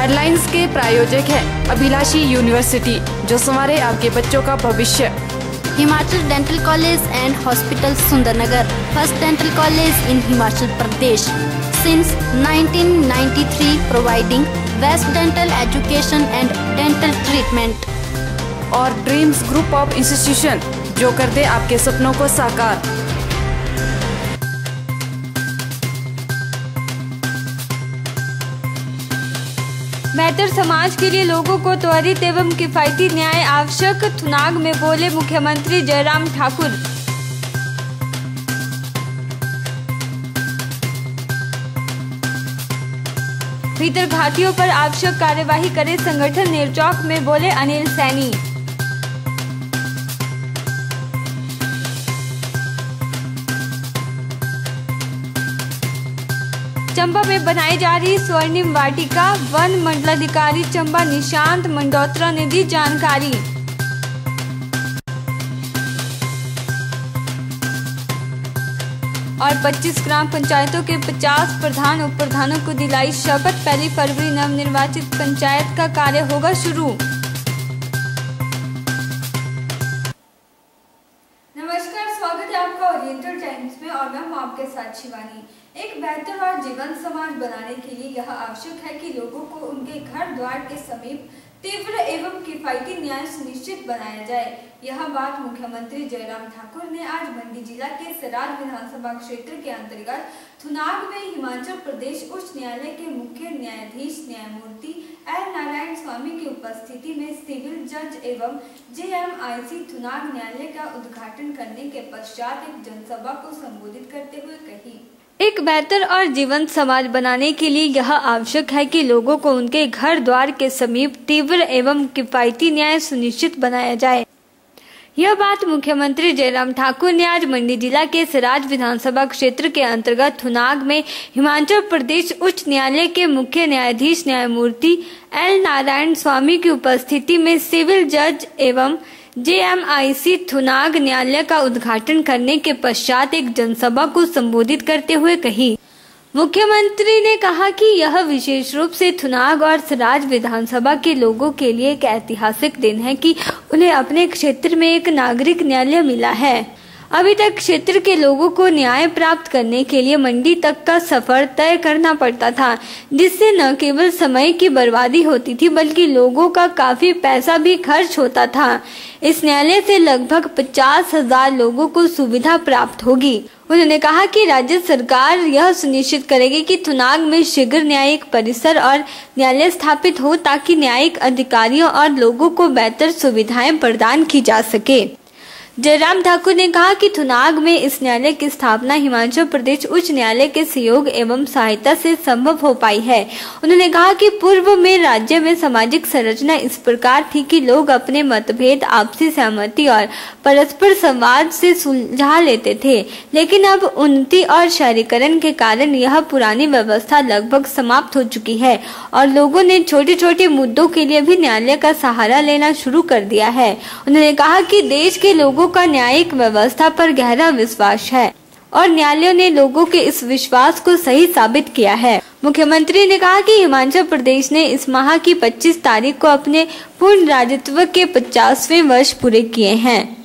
Headlines के प्रायोजक है अभिलाषी यूनिवर्सिटी, जो संवारे आपके बच्चों का भविष्य। Himachal dental college and hospital Sundernagar, first dental college in Himachal Pradesh since 1993, providing best dental education and dental treatment. और ड्रीम्स ग्रुप ऑफ इंस्टीट्यूशन, जो कर दे आपके सपनों को साकार। बेहतर समाज के लिए लोगों को त्वरित एवं किफायती न्याय आवश्यक, थुनाग में बोले मुख्यमंत्री जयराम ठाकुर। भीतरघातियों पर आवश्यक कार्यवाही करे संगठन, नेरचौक में बोले अनिल सैनी। चंबा में बनाई जा रही स्वर्णिम वाटिका, वन मंडलाधिकारी चंबा निशांत मंडोत्रा ने दी जानकारी। और 25 ग्राम पंचायतों के 50 प्रधान उप प्रधानों को दिलाई शपथ। 1 फरवरी नवनिर्वाचित पंचायत का कार्य होगा शुरू। नमस्कार, स्वागत है आपका ओरिएंटल टाइम्स में और मैं हूं आपके साथ शिवानी। एक बेहतर और जीवंत समाज बनाने के लिए यह आवश्यक है कि लोगों को उनके घर द्वार के समीप तीव्र एवं किफायती न्याय सुनिश्चित बनाया जाए। यह बात मुख्यमंत्री जयराम ठाकुर ने आज मंडी जिला के सराज विधानसभा क्षेत्र के अंतर्गत थुनाग में हिमाचल प्रदेश उच्च न्यायालय के मुख्य न्यायाधीश न्यायमूर्ति एल नारायण स्वामी की उपस्थिति में सिविल जज एवं JMIC थुनाग न्यायालय का उद्घाटन करने के पश्चात एक जनसभा को संबोधित करते हुए कही। एक बेहतर और जीवंत समाज बनाने के लिए यह आवश्यक है कि लोगों को उनके घर द्वार के समीप तीव्र एवं किफायती न्याय सुनिश्चित बनाया जाए। यह बात मुख्यमंत्री जयराम ठाकुर ने आज मंडी जिला के सराज विधानसभा क्षेत्र के अंतर्गत थुनाग में हिमाचल प्रदेश उच्च न्यायालय के मुख्य न्यायाधीश न्यायमूर्ति एल नारायण स्वामी की उपस्थिति में सिविल जज एवं JMIC थुनाग न्यायालय का उद्घाटन करने के पश्चात एक जनसभा को संबोधित करते हुए कही। मुख्यमंत्री ने कहा कि यह विशेष रूप से थुनाग और सराज विधानसभा के लोगों के लिए एक ऐतिहासिक दिन है कि उन्हें अपने क्षेत्र में एक नागरिक न्यायालय मिला है। अभी तक क्षेत्र के लोगों को न्याय प्राप्त करने के लिए मंडी तक का सफर तय करना पड़ता था, जिससे न केवल समय की बर्बादी होती थी बल्कि लोगों का काफी पैसा भी खर्च होता था। इस न्यायालय से लगभग 50,000 लोगों को सुविधा प्राप्त होगी। उन्होंने कहा कि राज्य सरकार यह सुनिश्चित करेगी कि थुनाग में शीघ्र न्यायिक परिसर और न्यायालय स्थापित हो ताकि न्यायिक अधिकारियों और लोगों को बेहतर सुविधाएं प्रदान की जा सके। जयराम ठाकुर ने कहा कि थुनाग में इस न्यायालय की स्थापना हिमाचल प्रदेश उच्च न्यायालय के सहयोग एवं सहायता से संभव हो पाई है। उन्होंने कहा कि पूर्व में राज्य में सामाजिक संरचना इस प्रकार थी कि लोग अपने मतभेद आपसी सहमति और परस्पर संवाद से सुलझा लेते थे, लेकिन अब उन्नति और शहरीकरण के कारण यह पुरानी व्यवस्था लगभग समाप्त हो चुकी है और लोगों ने छोटे छोटे मुद्दों के लिए भी न्यायालय का सहारा लेना शुरू कर दिया है। उन्होंने कहा कि देश के लोगों का न्यायिक व्यवस्था पर गहरा विश्वास है और न्यायालयों ने लोगों के इस विश्वास को सही साबित किया है। मुख्यमंत्री ने कहा कि हिमाचल प्रदेश ने इस माह की 25 तारीख को अपने पूर्ण राज्यत्व के 50वें वर्ष पूरे किए हैं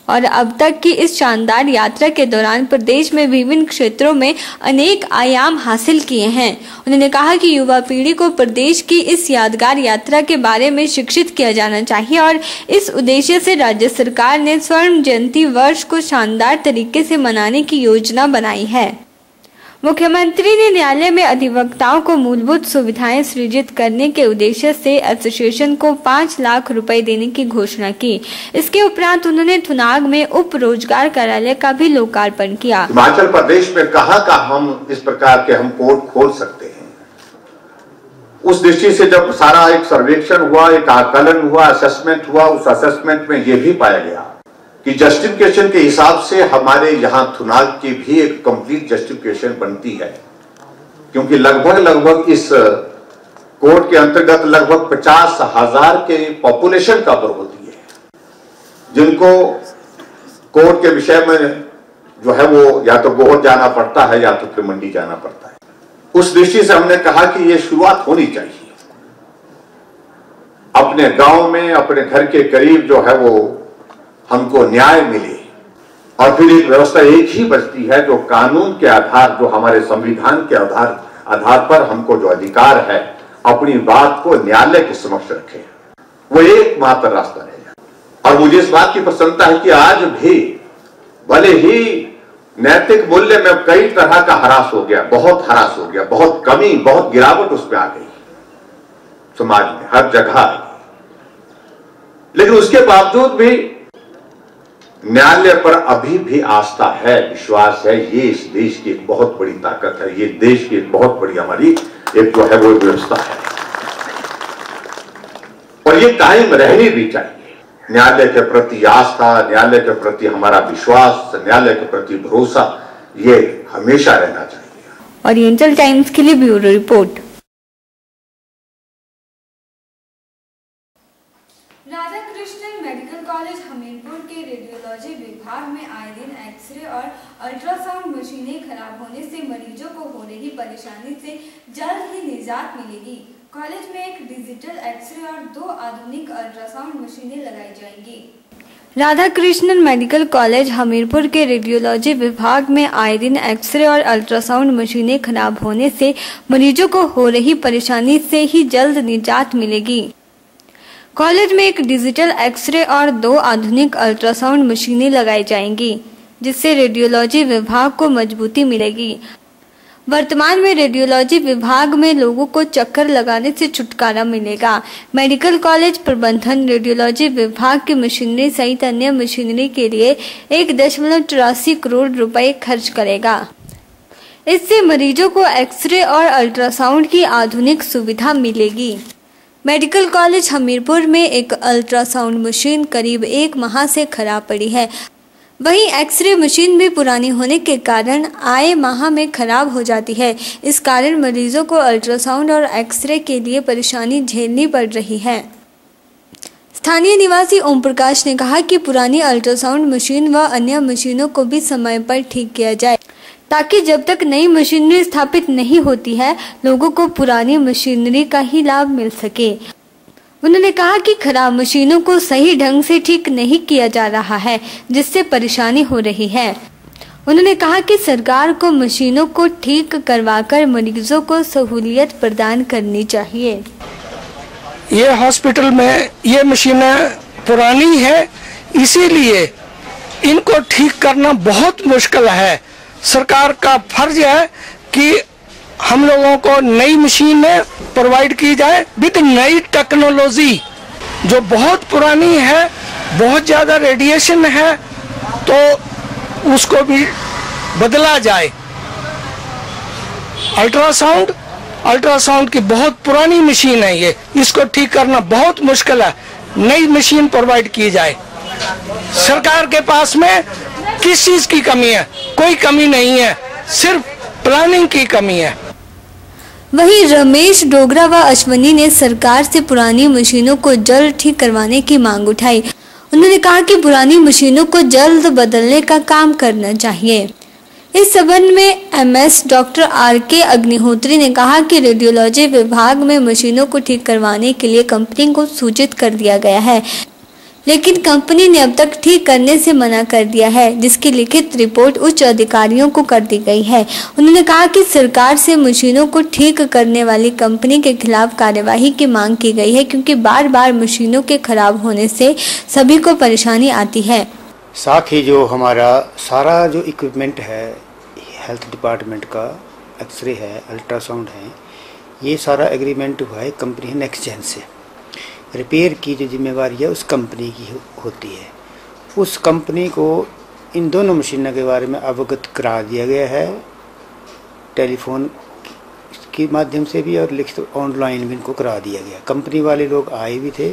और अब तक की इस शानदार यात्रा के दौरान प्रदेश में विभिन्न क्षेत्रों में अनेक आयाम हासिल किए हैं। उन्होंने कहा कि युवा पीढ़ी को प्रदेश की इस यादगार यात्रा के बारे में शिक्षित किया जाना चाहिए और इस उद्देश्य से राज्य सरकार ने स्वर्ण जयंती वर्ष को शानदार तरीके से मनाने की योजना बनाई है। मुख्यमंत्री ने न्यायालय में अधिवक्ताओं को मूलभूत सुविधाएं सृजित करने के उद्देश्य से एसोसिएशन को 5 लाख रुपए देने की घोषणा की। इसके उपरांत उन्होंने थुनाग में उप रोजगार कार्यालय का भी लोकार्पण किया। हिमाचल प्रदेश में कहाँ का हम इस प्रकार के हम कोर्ट खोल सकते हैं, उस दृष्टि से जब सारा एक सर्वेक्षण हुआ, एक आकलन हुआ, असेसमेंट हुआ, उस असेसमेंट में यह भी पाया गया कि जस्टिफिकेशन के हिसाब से हमारे यहाँ थुनाग की भी एक कंप्लीट जस्टिफिकेशन बनती है, क्योंकि लगभग इस कोर्ट के अंतर्गत लगभग 50,000 के पॉपुलेशन कवर होती है, जिनको कोर्ट के विषय में जो है वो या तो बहुत जाना पड़ता है या तो फिर मंडी जाना पड़ता है। उस दृष्टि से हमने कहा कि ये शुरुआत होनी चाहिए अपने गांव में, अपने घर के करीब जो है वो हमको न्याय मिले। और फिर एक व्यवस्था एक ही बचती है जो कानून के आधार, जो हमारे संविधान के आधार पर हमको जो अधिकार है अपनी बात को न्यायालय के समक्ष रखे, वो एकमात्र रास्ता रह जाए। और मुझे इस बात की प्रसन्नता है कि आज भी भले ही नैतिक मूल्य में कई तरह का ह्रास हो गया, बहुत ह्रास हो गया, बहुत कमी, बहुत गिरावट उस पर आ गई समाज में, हर जगह आ गई, लेकिन उसके बावजूद भी न्यायालय पर अभी भी आस्था है, विश्वास है। ये इस देश की एक बहुत बड़ी ताकत है, ये देश की एक बहुत बड़ी हमारी एक जो है वो व्यवस्था है, और ये कायम रहनी भी चाहिए। न्यायालय के प्रति आस्था, न्यायालय के प्रति हमारा विश्वास, न्यायालय के प्रति भरोसा, ये हमेशा रहना चाहिए। ओरिएंटल टाइम्स के लिए bureau report. Radha Krishnan medical college Hamirpur के रेडियोलॉजी विभाग में आए दिन एक्सरे और अल्ट्रासाउंड मशीनें खराब होने से मरीजों को हो रही परेशानी से जल्द ही निजात मिलेगी। कॉलेज में एक डिजिटल एक्सरे और 2 आधुनिक अल्ट्रासाउंड मशीनें लगाई जाएंगी। राधा कृष्णन मेडिकल कॉलेज हमीरपुर के रेडियोलॉजी विभाग में आए दिन एक्सरे और अल्ट्रासाउंड मशीनें खराब होने से मरीजों को हो रही परेशानी से ही जल्द निजात मिलेगी। कॉलेज में एक डिजिटल एक्सरे और 2 आधुनिक अल्ट्रासाउंड मशीनें लगाई जाएंगी, जिससे रेडियोलॉजी विभाग को मजबूती मिलेगी। वर्तमान में रेडियोलॉजी विभाग में लोगों को चक्कर लगाने से छुटकारा मिलेगा। मेडिकल कॉलेज प्रबंधन रेडियोलॉजी विभाग की मशीनरी सहित अन्य मशीनरी के लिए 1.83 करोड़ रुपए खर्च करेगा। इससे मरीजों को एक्सरे और अल्ट्रासाउंड की आधुनिक सुविधा मिलेगी। मेडिकल कॉलेज हमीरपुर में एक अल्ट्रासाउंड मशीन करीब 1 माह से खराब पड़ी है। वहीं एक्सरे मशीन भी पुरानी होने के कारण आए माह में खराब हो जाती है। इस कारण मरीजों को अल्ट्रासाउंड और एक्सरे के लिए परेशानी झेलनी पड़ रही है। स्थानीय निवासी ओम प्रकाश ने कहा कि पुरानी अल्ट्रासाउंड मशीन व अन्य मशीनों को भी समय पर ठीक किया जाए, ताकि जब तक नई मशीनरी स्थापित नहीं होती है लोगों को पुरानी मशीनरी का ही लाभ मिल सके। उन्होंने कहा कि खराब मशीनों को सही ढंग से ठीक नहीं किया जा रहा है, जिससे परेशानी हो रही है। उन्होंने कहा कि सरकार को मशीनों को ठीक करवाकर मरीजों को सहूलियत प्रदान करनी चाहिए। ये हॉस्पिटल में ये मशीनें पुरानी है, इसीलिए इनको ठीक करना बहुत मुश्किल है। सरकार का फर्ज है कि हम लोगों को नई मशीनें प्रोवाइड की जाए विद नई टेक्नोलॉजी। जो बहुत पुरानी है, बहुत ज़्यादा रेडिएशन है, तो उसको भी बदला जाए। अल्ट्रासाउंड की बहुत पुरानी मशीन है ये, इसको ठीक करना बहुत मुश्किल है। नई मशीन प्रोवाइड की जाए। सरकार के पास में किस चीज की कमी है? कोई कमी नहीं है, सिर्फ प्लानिंग की कमी है। वहीं रमेश डोगरा व अश्वनी ने सरकार से पुरानी मशीनों को जल्द ठीक करवाने की मांग उठाई। उन्होंने कहा कि पुरानी मशीनों को जल्द बदलने का काम करना चाहिए। इस संबंध में एमएस डॉक्टर आर.के. अग्निहोत्री ने कहा कि रेडियोलॉजी विभाग में मशीनों को ठीक करवाने के लिए कंपनी को सूचित कर दिया गया है, लेकिन कंपनी ने अब तक ठीक करने से मना कर दिया है, जिसकी लिखित रिपोर्ट उच्च अधिकारियों को कर दी गई है। उन्होंने कहा कि सरकार से मशीनों को ठीक करने वाली कंपनी के खिलाफ कार्यवाही की मांग की गई है, क्योंकि बार बार मशीनों के खराब होने से सभी को परेशानी आती है। साथ ही जो हमारा सारा जो इक्विपमेंट है हेल्थ डिपार्टमेंट का, एक्सरे है, अल्ट्रासाउंड है, ये सारा एग्रीमेंट हुआ है कंपनी नेक्स्टजेन से। रिपेयर की जो जिम्मेवारी है उस कंपनी की होती है। उस कंपनी को इन दोनों मशीनों के बारे में अवगत करा दिया गया है, टेलीफोन के माध्यम से भी और लिखित ऑनलाइन भी इनको करा दिया गया। कंपनी वाले लोग आए भी थे,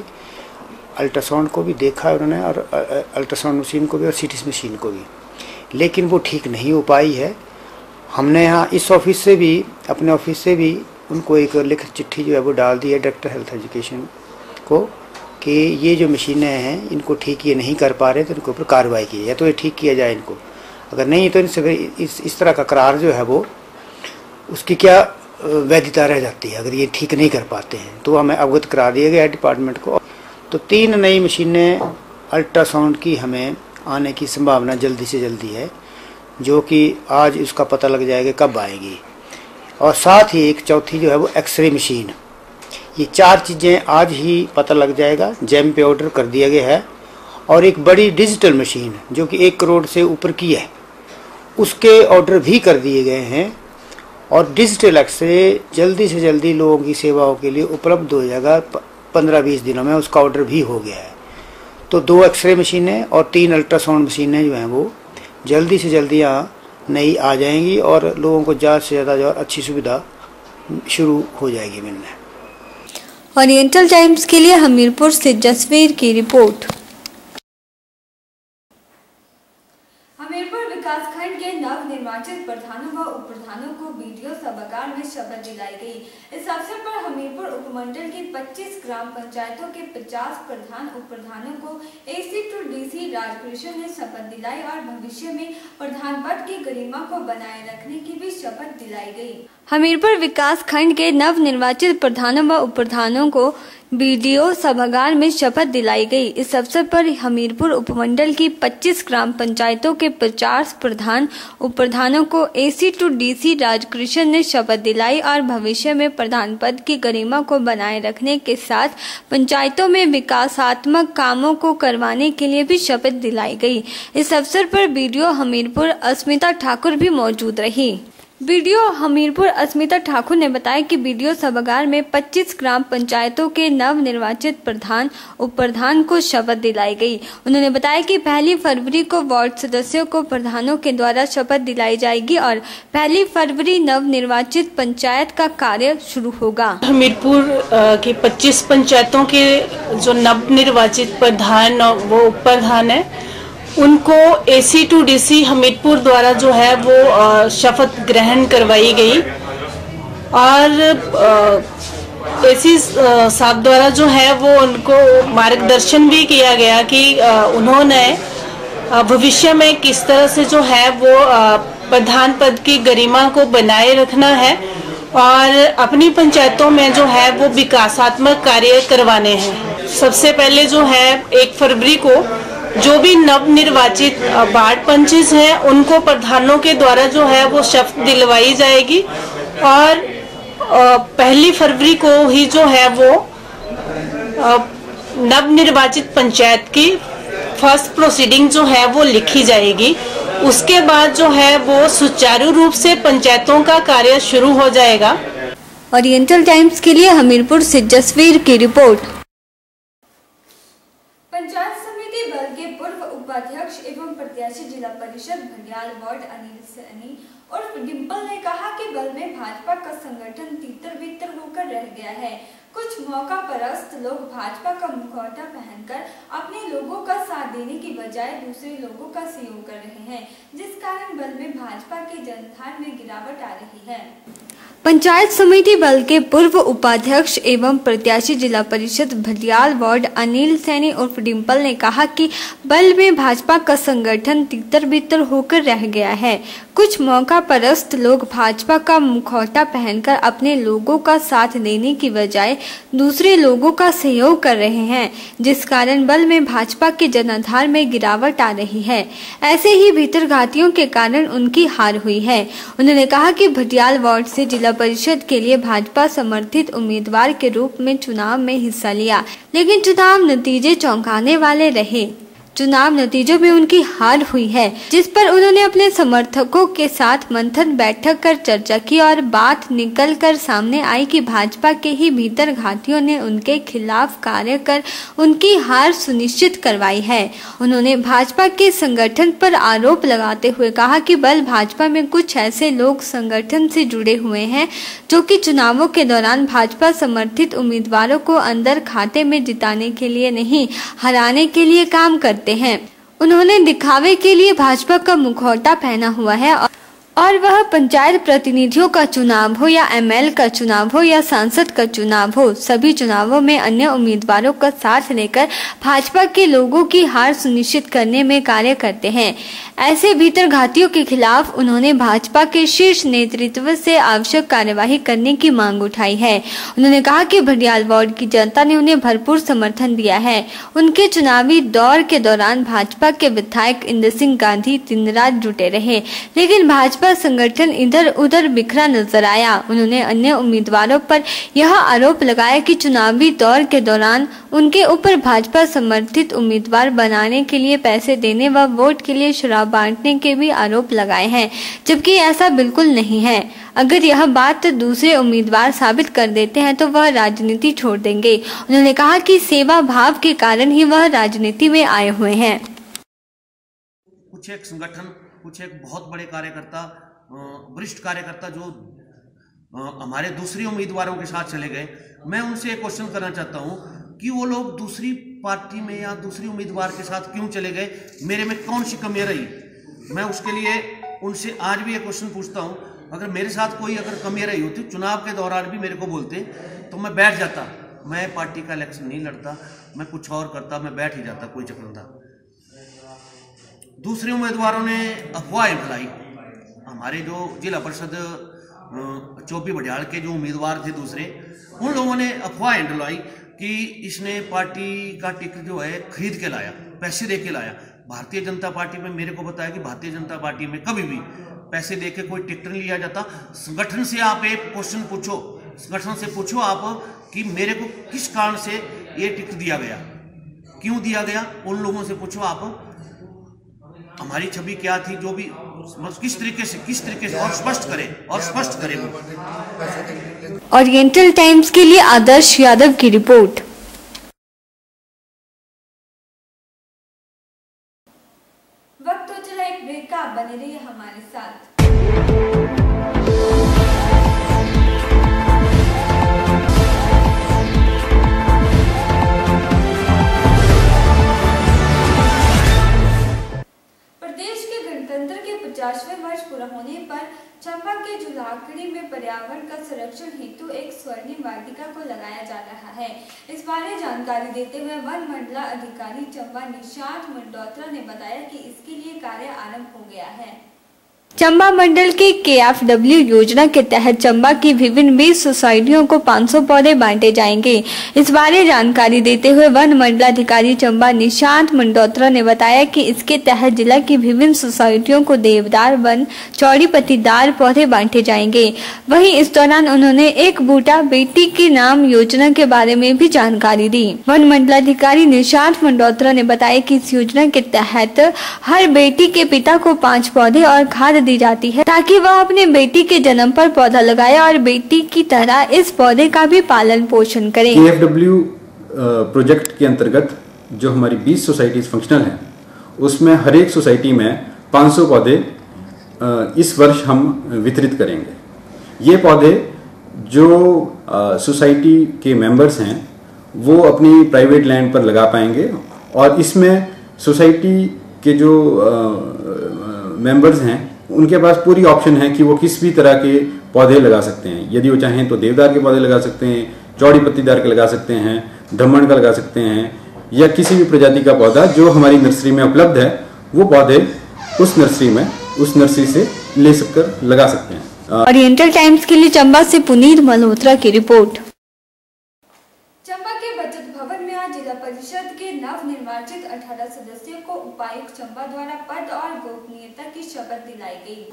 अल्ट्रासाउंड को भी देखा उन्होंने, और अल्ट्रासाउंड मशीन को भी और सीटी मशीन को भी, लेकिन वो ठीक नहीं हो पाई है। हमने यहाँ इस ऑफिस से भी, अपने ऑफिस से भी उनको एक लिखित चिट्ठी जो है वो डाल दी है डायरेक्टर हेल्थ एजुकेशन को, कि ये जो मशीनें हैं इनको ठीक ये नहीं कर पा रहे, तो इनके ऊपर कार्रवाई की या तो ये ठीक किया जाए इनको, अगर नहीं तो इनसे इस तरह का करार जो है वो उसकी क्या वैधता रह जाती है अगर ये ठीक नहीं कर पाते हैं, तो हमें अवगत करा दिया गया है डिपार्टमेंट को। तो 3 नई मशीनें अल्ट्रासाउंड की हमें आने की संभावना जल्दी से जल्दी है, जो कि आज उसका पता लग जाएगा कब आएगी। और साथ ही एक चौथी जो है वो एक्सरे मशीन। ये 4 चीज़ें आज ही पता लग जाएगा, जैम पे ऑर्डर कर दिया गया है। और एक बड़ी डिजिटल मशीन जो कि 1 करोड़ से ऊपर की है, उसके ऑर्डर भी कर दिए गए हैं। और डिजिटल एक्सरे जल्दी से जल्दी लोगों की सेवाओं के लिए उपलब्ध हो जाएगा, 15-20 दिनों में उसका ऑर्डर भी हो गया है। तो 2 एक्सरे मशीनें और 3 अल्ट्रासाउंड मशीनें जो हैं वो जल्दी से जल्दी यहाँ नई आ जाएंगी और लोगों को ज़्यादा से ज़्यादा जो अच्छी सुविधा शुरू हो जाएगी मिलने। ओरिएंटल टाइम्स के लिए हमीरपुर से जसवीर की रिपोर्ट। हमीरपुर विकासखंड के नव निर्वाचित प्रधानों व उप प्रधानों को बीडीओ सभागार में शपथ दिलाई गई। इस अवसर पर हमीरपुर उपमंडल की 25 ग्राम पंचायतों के 50 प्रधान उप प्रधानों को एसी टू डीसी राजकृष्ण ने शपथ दिलाई और भविष्य में प्रधान पद की गरिमा को बनाए रखने की भी शपथ दिलाई गई। हमीरपुर विकास खंड के नव निर्वाचित प्रधानों व उप प्रधानों को बीडीओ सभागार में शपथ दिलाई गई। इस अवसर पर हमीरपुर उपमंडल की 25 ग्राम पंचायतों के 50 प्रधान उप प्रधानों को एसी टू डीसी राजकृष्ण ने शपथ दिलाई और भविष्य में प्रधान पद की गरिमा को बनाए रखने के साथ पंचायतों में विकासात्मक कामों को करवाने के लिए भी शपथ दिलाई गई। इस अवसर पर बीडीओ हमीरपुर अस्मिता ठाकुर भी मौजूद रही। बीडीओ हमीरपुर अस्मिता ठाकुर ने बताया कि बीडीओ सभागार में 25 ग्राम पंचायतों के नव निर्वाचित प्रधान उप प्रधान को शपथ दिलाई गई। उन्होंने बताया कि 1 फरवरी को वार्ड सदस्यों को प्रधानों के द्वारा शपथ दिलाई जाएगी और 1 फरवरी नव निर्वाचित पंचायत का कार्य शुरू होगा। हमीरपुर की 25 पंचायतों के जो नव निर्वाचित प्रधान वो उप प्रधान है, उनको एसी टू डीसी हमीरपुर द्वारा जो है वो शपथ ग्रहण करवाई गई और एसी साहब द्वारा जो है वो उनको मार्गदर्शन भी किया गया कि उन्होंने भविष्य में किस तरह से जो है वो प्रधान पद की गरिमा को बनाए रखना है और अपनी पंचायतों में जो है वो विकासात्मक कार्य करवाने हैं। सबसे पहले जो है 1 फरवरी को जो भी नव निर्वाचित वार्ड पंचेस हैं उनको प्रधानों के द्वारा जो है वो शपथ दिलवाई जाएगी और 1 फरवरी को ही जो है वो नव निर्वाचित पंचायत की फर्स्ट प्रोसीडिंग जो है वो लिखी जाएगी। उसके बाद जो है वो सुचारू रूप से पंचायतों का कार्य शुरू हो जाएगा। ओरिएंटल टाइम्स के लिए हमीरपुर से जसवीर की रिपोर्ट। पंचायत समिति बल के पूर्व उपाध्यक्ष एवं प्रत्याशी जिला परिषद भंडियाल वार्ड अनिल सैनी और डिम्पल ने कहा कि बल में भाजपा का संगठन तितर-बितर होकर रह गया है। कुछ मौका परस्त लोग भाजपा का मुखौटा पहनकर अपने लोगों का साथ देने की बजाय दूसरे लोगों का सहयोग कर रहे हैं, जिस कारण बल में भाजपा के जनधार में गिरावट आ रही है। पंचायत समिति बल के पूर्व उपाध्यक्ष एवं प्रत्याशी जिला परिषद भंडियाल वार्ड अनिल सैनी उर्फ डिम्पल ने कहा कि बल में भाजपा का संगठन तितर-बितर होकर रह गया है। कुछ मौका परस्त लोग भाजपा का मुखौटा पहनकर अपने लोगों का साथ देने की बजाय दूसरे लोगों का सहयोग कर रहे हैं, जिस कारण बल में भाजपा के जनाधार में गिरावट आ रही है। ऐसे ही भीतरघातियों के कारण उनकी हार हुई है। उन्होंने कहा कि भंडियाल वार्ड से जिला परिषद के लिए भाजपा समर्थित उम्मीदवार के रूप में चुनाव में हिस्सा लिया, लेकिन चुनाव नतीजे चौंकाने वाले रहे। चुनाव नतीजों में उनकी हार हुई है, जिस पर उन्होंने अपने समर्थकों के साथ मंथन बैठक कर चर्चा की और बात निकल कर सामने आई कि भाजपा के ही भीतर घातियों ने उनके खिलाफ कार्य कर उनकी हार सुनिश्चित करवाई है। उन्होंने भाजपा के संगठन पर आरोप लगाते हुए कहा कि बल भाजपा में कुछ ऐसे लोग संगठन से जुड़े हुए हैं जो कि चुनावों के दौरान भाजपा समर्थित उम्मीदवारों को अंदर खाते में जिताने के लिए नहीं, हराने के लिए काम करते हैं। उन्होंने दिखावे के लिए भाजपा का मुखौटा पहना हुआ है और वह पंचायत प्रतिनिधियों का चुनाव हो या एमएल का चुनाव हो या सांसद का चुनाव हो, सभी चुनावों में अन्य उम्मीदवारों का साथ लेकर भाजपा के लोगों की हार सुनिश्चित करने में कार्य करते हैं। ऐसे भीतरघातियों के खिलाफ उन्होंने भाजपा के शीर्ष नेतृत्व से आवश्यक कार्यवाही करने की मांग उठाई है। उन्होंने कहा कि भडियाल वार्ड की जनता ने उन्हें भरपूर समर्थन दिया है। उनके चुनावी दौर के दौरान भाजपा के विधायक इंद्र सिंह गांधी दिन रात जुटे रहे, लेकिन भाजपा संगठन इधर उधर बिखरा नजर आया। उन्होंने अन्य उम्मीदवारों पर यह आरोप लगाया कि चुनावी दौर के दौरान उनके ऊपर भाजपा समर्थित उम्मीदवार बनाने के लिए पैसे देने व वोट के लिए शराब बांटने के भी आरोप लगाए हैं, जबकि ऐसा बिल्कुल नहीं है। अगर यह बात दूसरे उम्मीदवार साबित कर देते हैं तो वह राजनीति छोड़ देंगे। उन्होंने कहा कि सेवा भाव के कारण ही वह राजनीति में आए हुए हैं। कुछ एक संगठन, कुछ एक बहुत बड़े कार्यकर्ता, वरिष्ठ कार्यकर्ता जो हमारे दूसरी उम्मीदवारों के साथ चले गए, मैं उनसे एक क्वेश्चन करना चाहता हूं कि वो लोग दूसरी पार्टी में या दूसरी उम्मीदवार के साथ क्यों चले गए, मेरे में कौन सी कमियां रही। मैं उसके लिए उनसे आज भी एक क्वेश्चन पूछता हूं, अगर मेरे साथ कोई अगर कमियां रही होती, चुनाव के दौरान भी मेरे को बोलते तो मैं बैठ जाता। मैं पार्टी का इलेक्शन नहीं लड़ता, मैं कुछ और करता, मैं बैठ ही जाता, कोई चक्कर था। दूसरे उम्मीदवारों ने अफवाहें फैलाई। हमारे जो जिला परिषद चौबी भडियाल के जो उम्मीदवार थे दूसरे, उन लोगों ने अफवाहें डलवाई कि इसने पार्टी का टिकट जो है खरीद के लाया, पैसे दे के लाया। भारतीय जनता पार्टी में मेरे को बताया कि भारतीय जनता पार्टी में कभी भी पैसे दे के कोई टिकट नहीं लिया जाता। संगठन से आप एक क्वेश्चन पूछो, संगठन से पूछो आप कि मेरे को किस कारण से ये टिकट दिया गया, क्यों दिया गया, उन लोगों से पूछो आप हमारी छवि क्या थी, जो भी किस तरीके से और स्पष्ट करें वो। ओरिएंटल टाइम्स के लिए आदर्श यादव की रिपोर्ट। वक्त हो चला एक ब्रेक का, बने रहिए हमारे साथ। प्रदेश के गणतंत्र के 50वें वर्ष पूरा होने पर चंबा के जुलाकड़ी में पर्यावरण का संरक्षण हेतु एक स्वर्णिम वाटिका को लगाया जा रहा है। इस बारे जानकारी देते हुए वन मंडला अधिकारी चंबा निशांत मंडोत्रा ने बताया कि इसके लिए कार्य आरंभ हो गया है। चंबा मंडल के KFW योजना के तहत चंबा की विभिन्न 20 सोसाइटियों को 500 पौधे बांटे जाएंगे। इस बारे जानकारी देते हुए वन मंडलाधिकारी चंबा निशांत मंडोत्रा ने बताया कि इसके तहत जिला की विभिन्न सोसाइटियों को देवदार वन चौड़ी पत्तीदार पौधे बांटे जाएंगे। वहीं इस दौरान उन्होंने एक बूटा बेटी के नाम योजना के बारे में भी जानकारी दी। वन मंडलाधिकारी निशांत मंडोत्रा ने बताया कि इस योजना के तहत हर बेटी के पिता को 5 पौधे और खाद दी जाती है ताकि वह अपने बेटी के जन्म पर पौधा लगाए और बेटी की तरह इस पौधे का भी पालन पोषण करे। KFW प्रोजेक्ट के अंतर्गत जो हमारी 20 सोसाइटीज फंक्शनल हैं, उसमें हर एक सोसाइटी में 500 पौधे इस वर्ष हम वितरित करेंगे। ये पौधे जो सोसाइटी के मेंबर्स हैं वो अपनी प्राइवेट लैंड पर लगा पाएंगे और इसमें सोसाइटी के जो मेंबर्स हैं उनके पास पूरी ऑप्शन है कि वो किस भी तरह के पौधे लगा सकते हैं। यदि वो चाहें तो देवदार के पौधे लगा सकते हैं, चौड़ी पत्तीदार के लगा सकते हैं, धम्मन का लगा सकते हैं या किसी भी प्रजाति का पौधा जो हमारी नर्सरी में उपलब्ध है वो पौधे उस नर्सरी से ले सककर लगा सकते हैं। ओरिएंटल टाइम्स के लिए चंबा से पुनीत मल्होत्रा की रिपोर्ट। चंबा के बचत भवन में आज जिला परिषद के नवनिर्वाचित 18 सदस्यों को उपायुक्त चंबा द्वारा पद और गोपनीयता की शपथ दिलाई गई।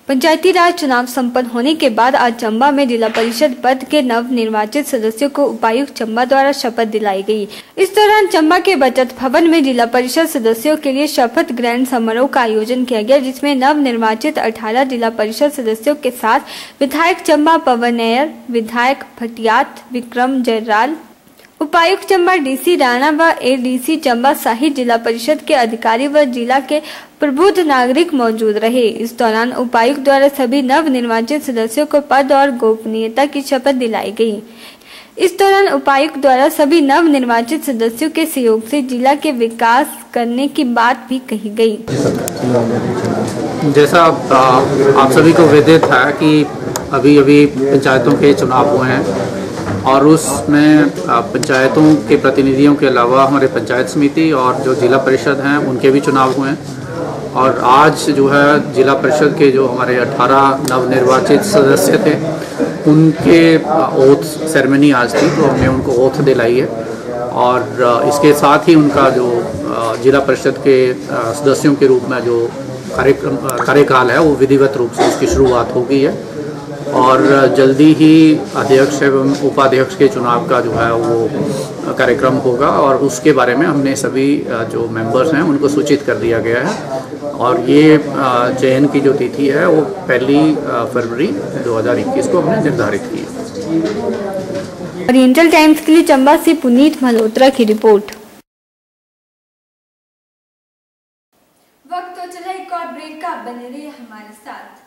पंचायती राज चुनाव संपन्न होने के बाद आज चंबा में जिला परिषद पद के नवनिर्वाचित सदस्यों को उपायुक्त चंबा द्वारा शपथ दिलाई गई। इस दौरान चंबा के बचत भवन में जिला परिषद सदस्यों के लिए शपथ ग्रहण समारोह का आयोजन किया गया, जिसमें नवनिर्वाचित 18 जिला परिषद सदस्यों के साथ विधायक चंबा पवन नायर, विधायक भटियात विक्रम जयराल, उपायुक्त चंबा DC राणा व ADC चंबा सहित जिला परिषद के अधिकारी व जिला के प्रबुद्ध नागरिक मौजूद रहे। इस दौरान उपायुक्त द्वारा सभी नवनिर्वाचित सदस्यों को पद और गोपनीयता की शपथ दिलाई गई। इस दौरान उपायुक्त द्वारा सभी नवनिर्वाचित सदस्यों के सहयोग से जिला के विकास करने की बात भी कही गई। जैसा आप सभी को विदित है कि अभी पंचायतों के चुनाव हुए हैं और उसमें पंचायतों के प्रतिनिधियों के अलावा हमारे पंचायत समिति और जो जिला परिषद हैं उनके भी चुनाव हुए हैं और आज जो है जिला परिषद के जो हमारे 18 नवनिर्वाचित सदस्य थे उनके ओथ सेरेमनी आज थी, तो हमने उनको ओथ दिलाई है और इसके साथ ही उनका जो जिला परिषद के सदस्यों के रूप में जो कार्यकाल है वो विधिवत रूप से उसकी शुरुआत हो गई है और जल्दी ही अध्यक्ष एवं उपाध्यक्ष के चुनाव का जो है वो कार्यक्रम होगा और उसके बारे में हमने सभी जो मेंबर्स हैं उनको सूचित कर दिया गया है और ये चयन की जो तिथि है वो 1 फरवरी 2021 को हमने निर्धारित की है। ओरिएंटल टाइम्स के लिए चंबा से पुनीत मल्होत्रा की रिपोर्ट। वक्त तो चला एक और ब्रेक का, बने रहिए हमारे साथ।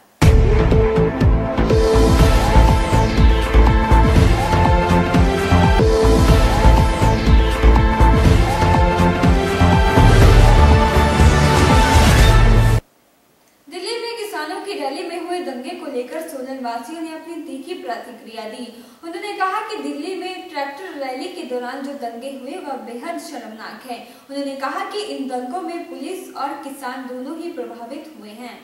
रैली में हुए दंगे को लेकर सोलन वासियों ने अपनी तीखी प्रतिक्रिया दी। उन्होंने कहा कि दिल्ली में ट्रैक्टर रैली के दौरान जो दंगे हुए वह बेहद शर्मनाक है। उन्होंने कहा कि इन दंगों में पुलिस और किसान दोनों ही प्रभावित हुए हैं।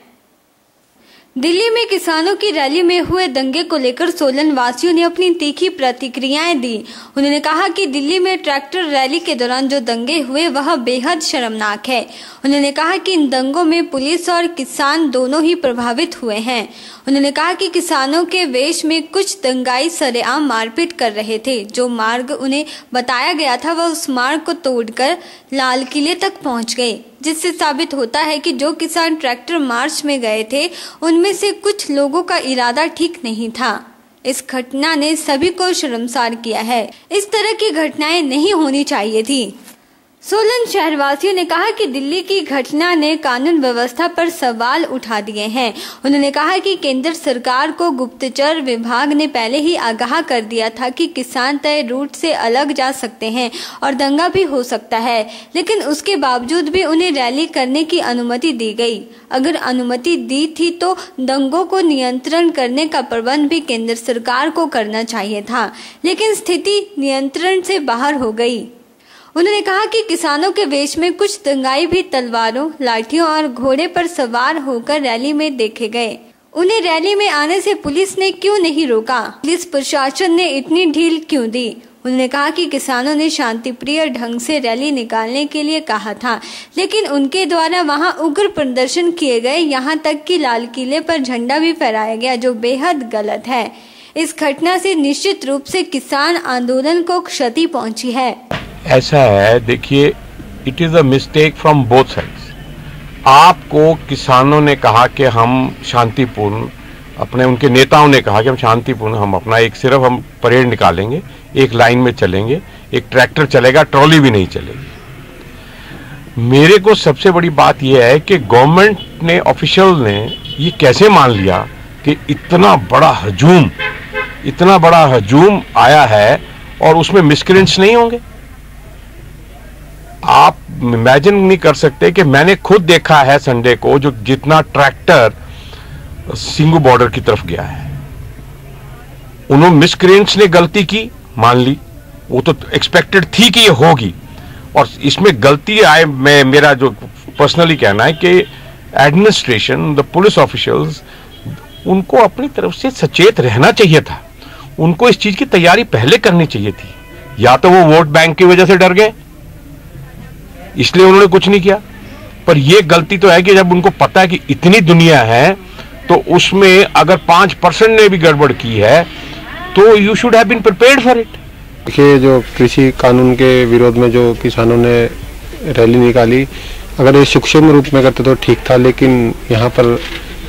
दिल्ली में किसानों की रैली में हुए दंगे को लेकर सोलन वासियों ने अपनी तीखी प्रतिक्रियाएं दी। उन्होंने कहा कि दिल्ली में ट्रैक्टर रैली के दौरान जो दंगे हुए वह बेहद शर्मनाक है। उन्होंने कहा कि इन दंगों में पुलिस और किसान दोनों ही प्रभावित हुए हैं। उन्होंने कहा कि किसानों के वेश में कुछ दंगाई सरेआम मारपीट कर रहे थे। जो मार्ग उन्हें बताया गया था वह उस मार्ग को तोड़कर लाल किले तक पहुंच गए, जिससे साबित होता है कि जो किसान ट्रैक्टर मार्च में गए थे उनमें से कुछ लोगों का इरादा ठीक नहीं था। इस घटना ने सभी को शर्मसार किया है। इस तरह की घटनाएं नहीं होनी चाहिए थी। सोलन शहरवासियों ने कहा कि दिल्ली की घटना ने कानून व्यवस्था पर सवाल उठा दिए हैं। उन्होंने कहा कि केंद्र सरकार को गुप्तचर विभाग ने पहले ही आगाह कर दिया था कि किसान तय रूट से अलग जा सकते हैं और दंगा भी हो सकता है, लेकिन उसके बावजूद भी उन्हें रैली करने की अनुमति दी गई। अगर अनुमति दी थी तो दंगों को नियंत्रण करने का प्रबंध भी केंद्र सरकार को करना चाहिए था, लेकिन स्थिति नियंत्रण से बाहर हो गई। उन्होंने कहा कि किसानों के वेश में कुछ दंगाई भी तलवारों, लाठियों और घोड़े पर सवार होकर रैली में देखे गए। उन्हें रैली में आने से पुलिस ने क्यों नहीं रोका? पुलिस प्रशासन ने इतनी ढील क्यों दी? उन्होंने कहा कि किसानों ने शांतिप्रिय ढंग से रैली निकालने के लिए कहा था, लेकिन उनके द्वारा वहां उग्र प्रदर्शन किए गए। यहां तक कि लाल किले पर झंडा भी फहराया गया, जो बेहद गलत है। इस घटना से निश्चित रूप से किसान आंदोलन को क्षति पहुंची है। ऐसा है, देखिए, it is a mistake from both sides. आपको किसानों ने कहा कि हम शांतिपूर्ण, अपने उनके नेताओं ने कहा कि हम शांतिपूर्ण, हम अपना सिर्फ हम परेड निकालेंगे, एक लाइन में चलेंगे, एक ट्रैक्टर चलेगा, ट्रॉली भी नहीं चलेगी। मेरे को सबसे बड़ी बात यह है कि गवर्नमेंट ने, ऑफिशियल ने ये कैसे मान लिया कि इतना बड़ा हजूम आया है और उसमें मिसक्रेंट्स नहीं होंगे। आप इमेजिन नहीं कर सकते कि मैंने खुद देखा है संडे को जो जितना ट्रैक्टर सिंगू बॉर्डर की तरफ गया है, उन्होंने मिसक्रेंट्स ने गलती की, मान ली, वो तो एक्सपेक्टेड थी कि ये होगी, और इसमें गलती आए, मेरा जो पर्सनली कहना है कि एडमिनिस्ट्रेशन, द पुलिस ऑफिशियल्स, उनको अपनी तरफ से सचेत रहना चाहिए था। उनको इस चीज की तैयारी पहले करनी चाहिए थी। या तो वो वोट बैंक की वजह से डर गए, इसलिए उन्होंने कुछ नहीं किया, पर यह गलती तो है कि जब उनको पता है कि इतनी दुनिया है तो उसमें अगर 5% ने भी गड़बड़ की है तो you should have been prepared for it. देखिए, जो कृषि कानून के विरोध में जो किसानों ने रैली निकाली, अगर ये सूक्ष्म रूप में करते तो ठीक था, लेकिन यहाँ पर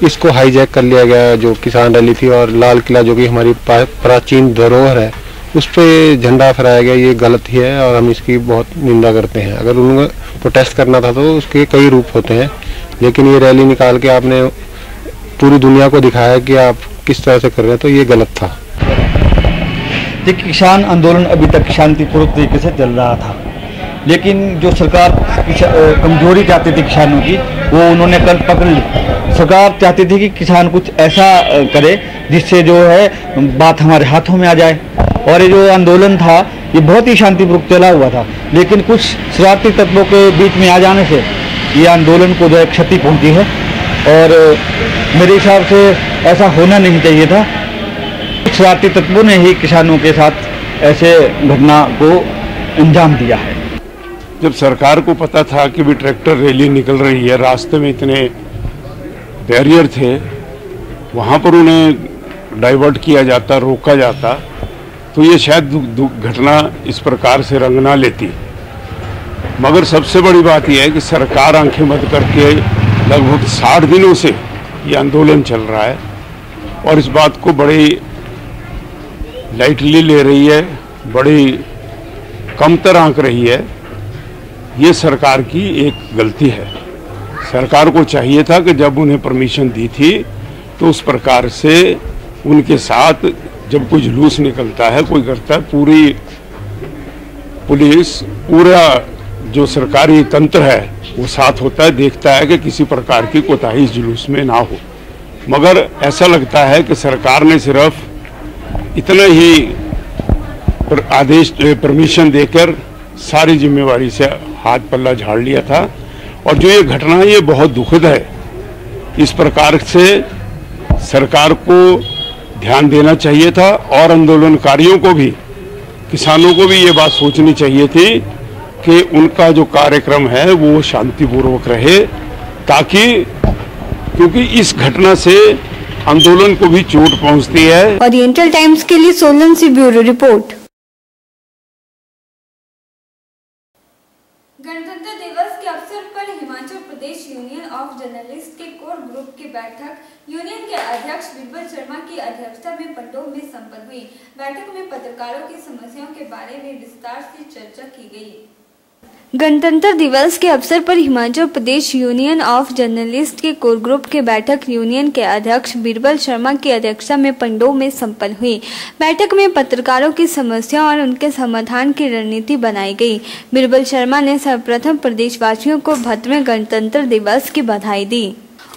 इसको हाईजैक कर लिया गया। जो किसान रैली थी और लाल किला जो कि हमारी प्राचीन धरोहर है, उस पर झंडा फहराया गया, ये गलत ही है और हम इसकी बहुत निंदा करते हैं। अगर उन्हें प्रोटेस्ट करना था तो उसके कई रूप होते हैं, लेकिन ये रैली निकाल के आपने पूरी दुनिया को दिखाया कि आप किस तरह से कर रहे हैं, तो ये गलत था। देखिए, किसान आंदोलन अभी तक शांतिपूर्वक तरीके से चल रहा था, लेकिन जो सरकार कमजोरी चाहती थी किसानों की, वो उन्होंने कल पकड़ ली। सरकार चाहती थी कि किसान कुछ ऐसा करे जिससे जो है बात हमारे हाथों में आ जाए, और ये जो आंदोलन था ये बहुत ही शांतिपूर्वक चला हुआ था, लेकिन कुछ शरारती तत्वों के बीच में आ जाने से ये आंदोलन को जो है क्षति पहुंची है और मेरे हिसाब से ऐसा होना नहीं चाहिए था। शरारती तत्वों ने ही किसानों के साथ ऐसे घटना को अंजाम दिया है। जब सरकार को पता था कि भी ट्रैक्टर रैली निकल रही है, रास्ते में इतने बैरियर थे, वहाँ पर उन्हें डाइवर्ट किया जाता, रोका जाता, तो ये शायद घटना इस प्रकार से रंग ना लेती। मगर सबसे बड़ी बात यह है कि सरकार आंखें बंद करके लगभग 60 दिनों से ये आंदोलन चल रहा है और इस बात को बड़ी लाइटली ले रही है, बड़ी कमतर आंक रही है। ये सरकार की एक गलती है। सरकार को चाहिए था कि जब उन्हें परमिशन दी थी तो उस प्रकार से उनके साथ जब कोई जुलूस निकलता है, कोई करता है, पूरी पुलिस, पूरा जो सरकारी तंत्र है वो साथ होता है, देखता है कि किसी प्रकार की कोताही इस जुलूस में ना हो। मगर ऐसा लगता है कि सरकार ने सिर्फ इतना ही आदेश परमिशन देकर सारी जिम्मेवारी से हाथ पल्ला झाड़ लिया था। और जो ये घटना है ये बहुत दुखद है। इस प्रकार से सरकार को ध्यान देना चाहिए था और आंदोलनकारियों को भी, किसानों को भी ये बात सोचनी चाहिए थी कि उनका जो कार्यक्रम है वो शांतिपूर्वक रहे, ताकि क्योंकि इस घटना से आंदोलन को भी चोट पहुंचती है। ओरिएंटल टाइम्स के लिए सोलन से ब्यूरो रिपोर्ट। गणतंत्र दिवस के अवसर पर Himachal Pradesh union of journalist के कोर ग्रुप की बैठक यूनियन के अध्यक्ष बिरबल शर्मा की अध्यक्षता में पंडोह में संपन्न हुई। बैठक में पत्रकारों की समस्याओं के बारे में विस्तार से चर्चा की गई। गणतंत्र दिवस के अवसर पर Himachal Pradesh union of journalist के कोर ग्रुप की बैठक यूनियन के अध्यक्ष बिरबल शर्मा की अध्यक्षता में पंडोह में संपन्न हुई। बैठक में पत्रकारों की समस्या और उनके समाधान की रणनीति बनाई गई। बिरबल शर्मा ने सर्वप्रथम प्रदेशवासियों को 72वें गणतंत्र दिवस की बधाई दी।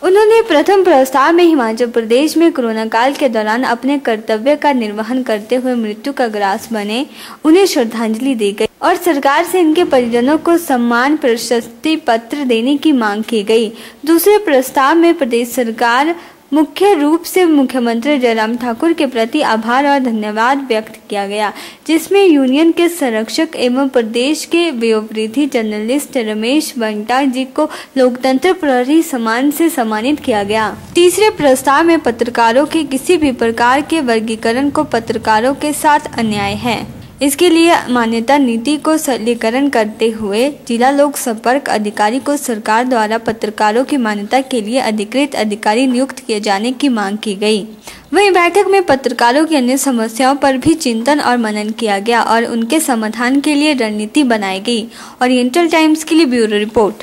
उन्होंने प्रथम प्रस्ताव में हिमाचल प्रदेश में कोरोना काल के दौरान अपने कर्तव्य का निर्वहन करते हुए मृत्यु का ग्रास बने उन्हें श्रद्धांजलि दी गई और सरकार से इनके परिजनों को सम्मान प्रशस्ति पत्र देने की मांग की गई। दूसरे प्रस्ताव में प्रदेश सरकार मुख्य रूप से मुख्यमंत्री जयराम ठाकुर के प्रति आभार और धन्यवाद व्यक्त किया गया, जिसमें यूनियन के संरक्षक एवं प्रदेश के वयोवृद्ध जर्नलिस्ट रमेश बंटा जी को लोकतंत्र प्रहरी सम्मान से सम्मानित किया गया। तीसरे प्रस्ताव में पत्रकारों के किसी भी प्रकार के वर्गीकरण को पत्रकारों के साथ अन्याय है, इसके लिए मान्यता नीति को सरलीकरण करते हुए जिला लोक संपर्क अधिकारी को सरकार द्वारा पत्रकारों की मान्यता के लिए अधिकृत अधिकारी नियुक्त किए जाने की मांग की गई। वहीं बैठक में पत्रकारों की अन्य समस्याओं पर भी चिंतन और मनन किया गया और उनके समाधान के लिए रणनीति बनाई गई। ओरिएंटल टाइम्स के लिए ब्यूरो रिपोर्ट।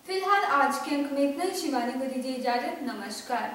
फिलहाल आज के अंक में इतना ही। शिवानी को दीजिए इजाजत। नमस्कार।